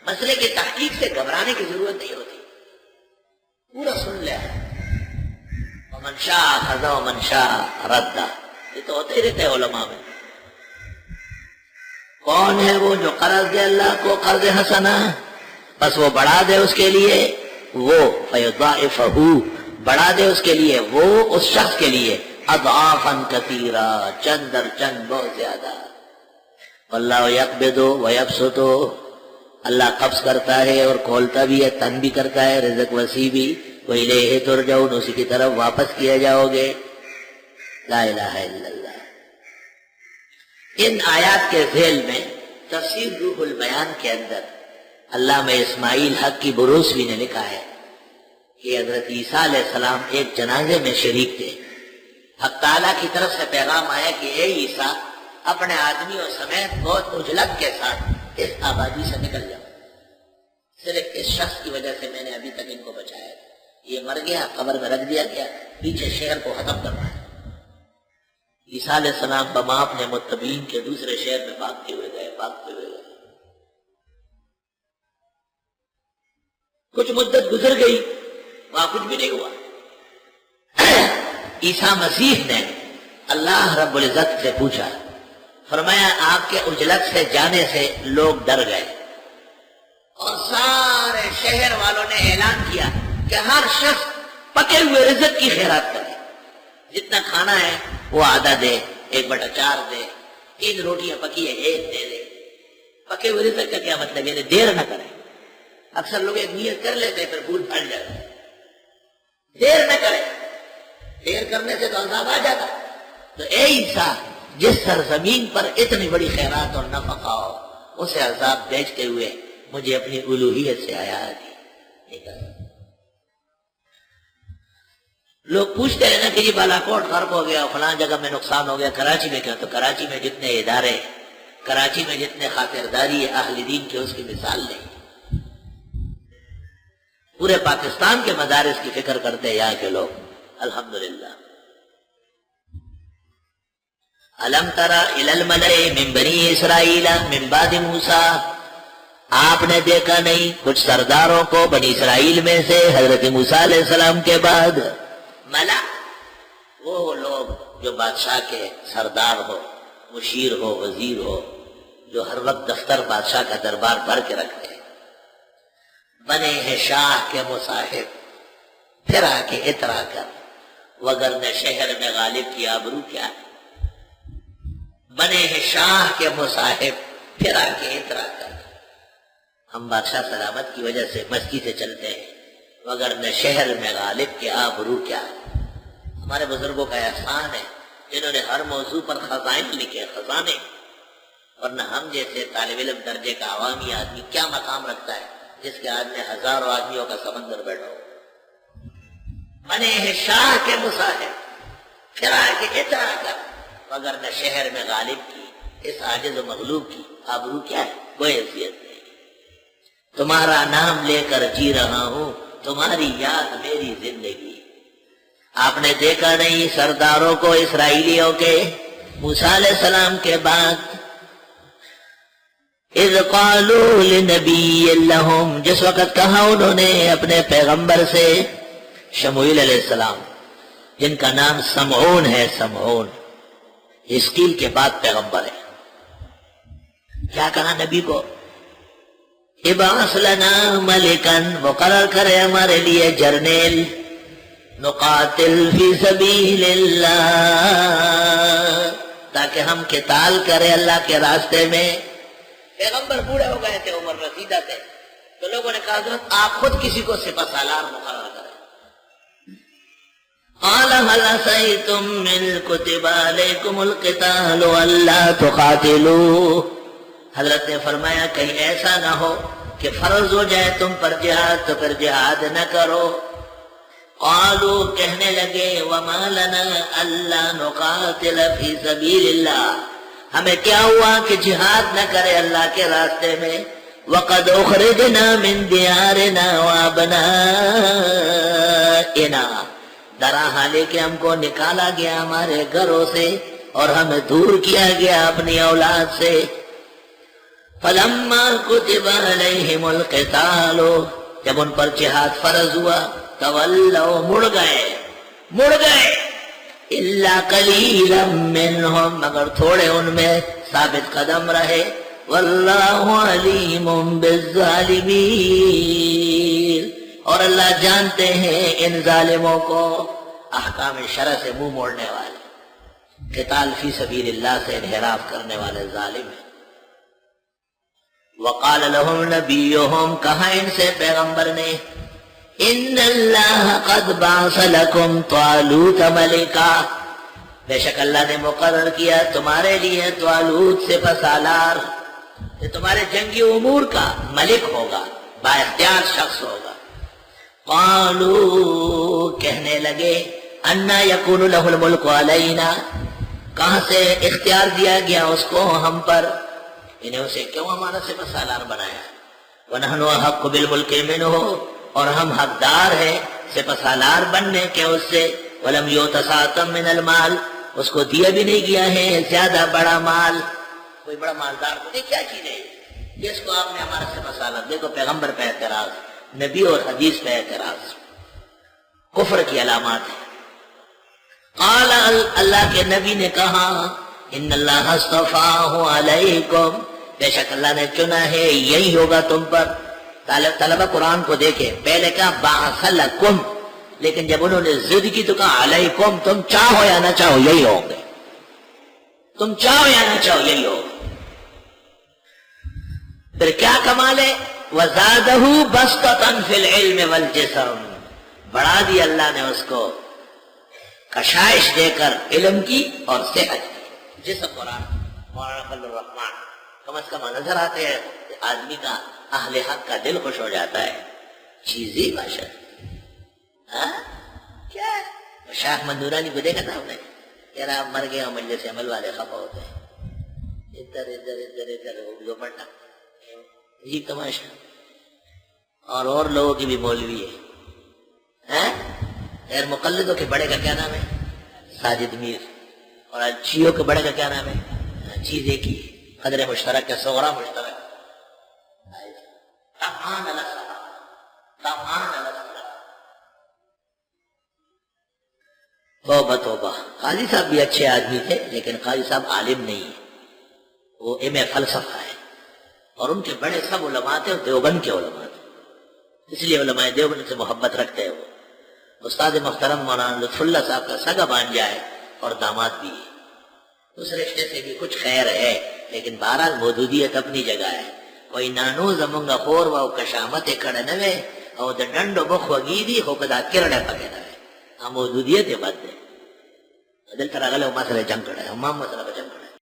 مسئلے کی تحقیق سے گھبرانے کی ضرورت نہیں ہوتی، پورا سن لیا، ومن شاء اخذ ومن شاء رد، یہ تو ہوتے ہی رہتے ہیں علماء میں۔ کون ہے وہ جو قرض دے اللہ کو قرض حسنا، بس وہ بڑھا دے اس کے لیے، وہ فیضاعفہ، بڑھا دے اس کے لیے، وہ اس شخص کے لیے اضعافا کثیرا، چند در چند بہت زیادہ۔ واللہ یقبض ویبسط، اللہ قبض کرتا ہے اور کھولتا بھی ہے، تنگ بھی کرتا ہے، رزق وسیع بھی، وإلیہ ترجعون، اسی کی طرف واپس کیے جاؤ گے۔ لا الہ الا اللہ۔ ان آیات کے ذیل میں تفسیر روح البیان کے اندر علامہ اسماعیل حق کی بروسوی نے لکھا ہے کہ حضرت عیسیٰ علیہ السلام ایک جنازے میں شریک تھے، حق تعالیٰ کی طرف سے پیغام آیا کہ اے عیسیٰ اپنے آدمیوں سمیت بہت اجلت کے ساتھ اس آبادی سے نکل جاؤ، صرف اس شخص کی وجہ سے میں نے ابھی تک ان کو بچایا، یہ مر گیا، قبر میں رکھ دیا گیا، پیچھے شہر کو ختم کرنا ہے۔ عیسیٰ علیہ السلام بما اپنے متبعین کے دوسرے شہر میں بھاگتے ہوئے گئے۔ کچھ مدت گزر گئی، وہاں کچھ بھی نہیں ہوا۔ عیسیٰ مسیح نے اللہ رب العزت سے پوچھا، فرمایا آپ کے اجلت سے جانے سے لوگ ڈر گئے، اور سارے شہر والوں نے اعلان کیا کہ ہر شخص پکے ہوئے رزق کی خیرات کرے، جتنا کھانا ہے وہ آدھا دے، 1/4 دے، 3 روٹیاں پکی ہے 1 دے دے۔ پکے ہوئے رزق کا کیا مطلب ہے؟ دیر نہ کرے۔ اکثر لوگ ایک نیت کر لیتے ہیں پھر بھول پھٹ جاتے ہیں۔ دیر نہ کرے، دیر کرنے سے تو عذاب آ جاتا۔ تو اے عیسیٰ، جس سرزمین پر اتنی بڑی خیرات اور نفقہ ہو، اسے عذاب بیچتے ہوئے مجھے اپنی الوہیت سے آیا دی۔ لوگ پوچھتے ہیں نا کہ یہ بالا کوٹ غرق ہو گیا، فلاں جگہ میں نقصان ہو گیا، کراچی میں کیا؟ تو کراچی میں جتنے ادارے، کراچی میں جتنے خاطرداری اہل دین کے، اس کی مثال نہیں۔ پورے پاکستان کے مدارس کی فکر کرتے ہیں یہاں کے لوگ، الحمدللہ۔ الم تر الی الملئ من بنی اسرائیل من بعد موسیٰ، آپ نے دیکھا نہیں کچھ سرداروں کو بنی اسرائیل میں سے حضرت موسیٰ علیہ السلام کے بعد؟ ملا وہ لوگ جو بادشاہ کے سردار ہو، مشیر ہو، وزیر ہو، جو ہر وقت دفتر بادشاہ کا دربار بھر کے رکھتے ہیں، بنے ہیں شاہ کے مصاحب، پھر آ کے اترا کر، وگرنہ شہر میں غالب کی آبرو کیا ہے؟ بنے ہیں شاہ کے مصاحب، پھر آ کے اترا کر۔ ہم بادشاہ سلامت کی وجہ سے مستی سے چلتے ہیں، وگرنہ شہر میں غالب کے آبرو کیا ہے؟ ہمارے بزرگوں کا احسان ہے جنہوں نے ہر موضوع پر خزائن لکھے، خزانے، ورنہ ہم جیسے طالب علم درجے کا عوامی آدمی کیا مقام رکھتا ہے جس کے آدمی ہزاروں آدمیوں کا سمندر بیٹھا ہو۔ بنے ہیں شاہ کے مصاحب، پھر آ کے اترا کر، وگرنہ شہر میں غالب کی، اس عاجز و مغلوب کی آبرو کیا ہے؟ کوئی حیثیت نہیں۔ تمہارا نام لے کر جی رہا ہوں، تمہاری یاد میری زندگی۔ آپ نے دیکھا نہیں سرداروں کو اسرائیلیوں کے موسیٰ علیہ السلام کے بعد؟ اذ قالوا لنبی لہم، جس وقت کہا انہوں نے اپنے پیغمبر سے، شموئیل علیہ السلام جن کا نام سمعون ہے، سمعون حزقیل کے بعد پیغمبر ہے، کیا کہا نبی کو؟ ابعث لنا ملکن، مقرر کرے ہمارے لیے جرنیل، نقاتل فی سبیل اللہ، تاکہ ہم قتال کریں اللہ کے راستے میں۔ پیغمبر بوڑھے ہو گئے تھے، عمر رسیدہ تھے، تو لوگوں نے کہا حضرت آپ خود کسی کو سپہ سالار مقرر کریں۔ قال هل عصیتم من کتب علیکم القتال الا تقاتلوا، حضرت نے فرمایا کہیں ایسا نہ ہو کہ فرض ہو جائے تم پر جہاد تو پھر جہاد نہ کرو۔ قالوا، کہنے لگے وما لنا الا نقاتل فی سبیل اللہ، ہمیں کیا ہوا کہ جہاد نہ کرے اللہ کے راستے میں؟ وقد اخرجنا من دیارنا وابنائنا، درا حالے کہ ہم کو نکالا گیا ہمارے گھروں سے اور ہمیں دور کیا گیا اپنی اولاد سے۔ فلما كتب عليهم القتال، جب ان پر جہاد فرض ہوا، تولوا، مڑ گئے، الا قليلا منهم، مگر تھوڑے ان میں ثابت قدم رہے، واللہ علیم بالظالمین، اور اللہ جانتے ہیں ان ظالموں کو، احکام شرع سے منہ موڑنے والے، قتال فی سبیل اللہ سے انحراف کرنے والے ظالم ہیں۔ وقال لهم نبیہم، کہا ان سے پیغمبر نے، ان اللہ قد بعث لکم طالوت ملکا، بے شک اللہ نے مقرر کیا تمہارے لیے طالوت سپہ سالار، یہ تمہارے جنگی امور کا ملک ہوگا، با اختیار شخص ہوگا۔ قالوا، کہنے لگے، انا یکون لہ الملک علینا، کہاں سے اختیار دیا گیا اس کو ہم پر، انہیں اسے کیوں ہمارا سپہ سالار بنایا؟ وَنَحْنُ أَحَقُّ بِالْمُلْكِ مِنْهُ، اور ہم حقدار ہیں سپہ سالار بننے کے اس سے، وَلَمْ يُؤْتَ سَعَةً مِنَ الْمَالِ، اس کو دیا بھی نہیں گیا ہے زیادہ بڑا مال، کوئی بڑا مالدار کو نہیں، کیا چیز ہے جس کو آپ نے ہمارا سپہ سالار؟ دیکھو پیغمبر پہ اعتراض، نبی اور حدیث پہ اعتراض، کفر کی علامات ہے۔ قال، اللہ کے نبی نے کہا، ان اللہ اصطفاہ علیکم، بے شک اللہ نے چنا ہے، یہی ہوگا تم پر۔ طلبہ قرآن کو دیکھے، پہلے کہا بعث لکم، لیکن جب انہوں نے ضد کی تو کہا علیکم، تم چاہو یا نہ چاہو یہی ہوں گے، تم چاہو یا نہ چاہو یہی ہوگا۔ پھر کیا کمال ہے، وزادہ بسطۃ فی العلم والجسم، بڑھا دی اللہ نے اس کو کشائش دے کر علم کی اور صحت کی۔ جسم قرآن مولانا فضل الرحمان کم از کم نظر آتے ہیں، آدمی کا اہل حق کا دل خوش ہو جاتا ہے، چیزی باشا کیا ہے؟ شاہ مندورانی کو دیکھا تھا ہم نے، کہہ رہا مر گیا مجلس عمل والے خفا ہوتے ہیں، ادھر ادھر ادھر ادھر جو پڑھنا عجیب تماشا، اور لوگوں کی بھی مولوی ہے، غیر مقلدوں کے بڑے کا کیا نام ہے؟ ساجد میر، اور اچھیوں کے بڑے کا کیا نام ہے؟ چیز ایک ہی، قدر مشترک ہے، صغرا مشترک۔ توبہ توبہ، قاضی صاحب بھی اچھے آدمی تھے، لیکن قاضی صاحب عالم نہیں ہے، وہ ایم.اے فلسفہ ہے، اور ان کے بڑے سب علماء تھے، دیوبند کے علماء تھے، اس لیے علماء دیوبند سے محبت رکھتے ہیں۔ وہ استاد محترم مولانا لطف اللہ صاحب کا سگا بانجا ہے اور داماد بھی ہے، اس رشتے سے بھی کچھ خیر ہے، لیکن بہرحال مودودیت اپنی جگہ ہے۔ کوئی نانو زمونگا خور و کشامت کڑنوے او د ڈنڈو مخ وگیدی خو کدا کرڑے پکے نوے، مودودیت بد ہے۔ دل تر اغلے مسئلہ جنگ کڑے، امام مسئلہ